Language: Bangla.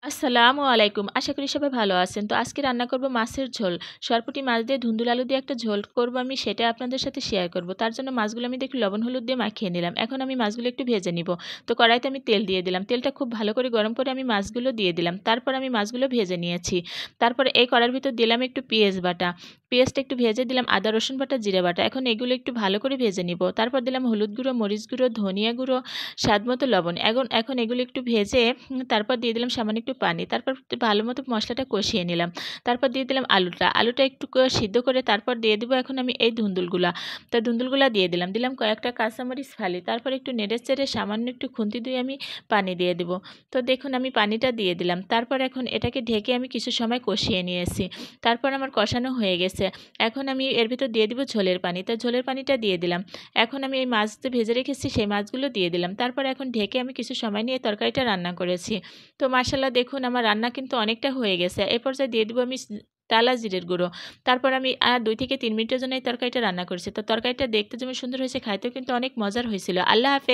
আসসালামু আলাইকুম। আশা করি সবাই ভালো আছেন। তো আজকে রান্না করব মাছের ঝোল। সরপুঁটি মাছ দিয়ে ধুন্দুল আলু দিয়ে একটা ঝোল করব আমি, সেটা আপনাদের সাথে শেয়ার করব। তার জন্য মাছগুলো আমি একটু লবণ হলুদ দিয়ে মাখিয়ে নিলাম। এখন আমি মাছগুলো একটু ভেজে নিব। তো কড়াইতে আমি তেল দিয়ে দিলাম। তেলটা খুব ভালো করে গরম করে আমি মাছগুলো দিয়ে দিলাম। তারপর আমি মাছগুলো ভেজে নিয়েছি। তারপরে এই কড়াইর ভিতর দিলাম একটু পেঁয়াজ বাটা। পেঁয়াজটা একটু ভেজে দিলাম, আদা রসুন বাটা, জিরা বাটা। এখন এগুলো একটু ভালো করে ভেজে নিব। তারপর দিলাম হলুদ গুঁড়ো, মরিচ গুঁড়ো, ধনিয়া গুঁড়ো, স্বাদমতো লবণ। এখন এগুলো একটু ভেজে তারপর দিয়ে দিলাম সামান্য একটু পানি। তারপর ভালো মতো মশলাটা কষিয়ে নিলাম। তারপর দিয়ে দিলাম আলুটা একটু সিদ্ধ করে তারপর দিয়ে দিব এখন আমি এই ধুন্দুলগুলা। তো ধুন্দুলগুলা দিয়ে দিলাম কয়েকটা কাঁচামরিচ ফালি। তারপর একটু নেড়ে চেড়ে সামান্য একটু খুন্তি দিয়ে আমি পানি দিয়ে দিব। তো দেখুন আমি পানিটা দিয়ে দিলাম। তারপর এখন এটাকে ঢেকে আমি কিছু সময় কষিয়ে নিয়েছি। তারপর আমার কষানো হয়ে গেছে। এখন আমি এর ভিতর দিয়ে দিব ঝোলের পানি। তো ঝোলের পানিটা দিয়ে দিলাম। এখন আমি এই মাছ যে ভেজে রেখেছি সেই মাছগুলো দিয়ে দিলাম। তারপর এখন ঢেকে আমি কিছু সময় নিয়ে তরকারিটা রান্না করেছি। তো মাশাআল্লাহ দেখুন আমার রান্না কিন্তু অনেকটা হয়ে গেছে। এ পর্যায়ে দিয়ে দিব আমি টালা জিরের গুঁড়ো। তারপর আমি ২ থেকে ৩ মিনিটের জন্য এই তরকারিটা রান্না করেছি। তো তরকারিটা দেখতে যেমন সুন্দর হয়েছে, খাইতেও কিন্তু অনেক মজার হয়েছিল। আল্লাহ হাফেজ।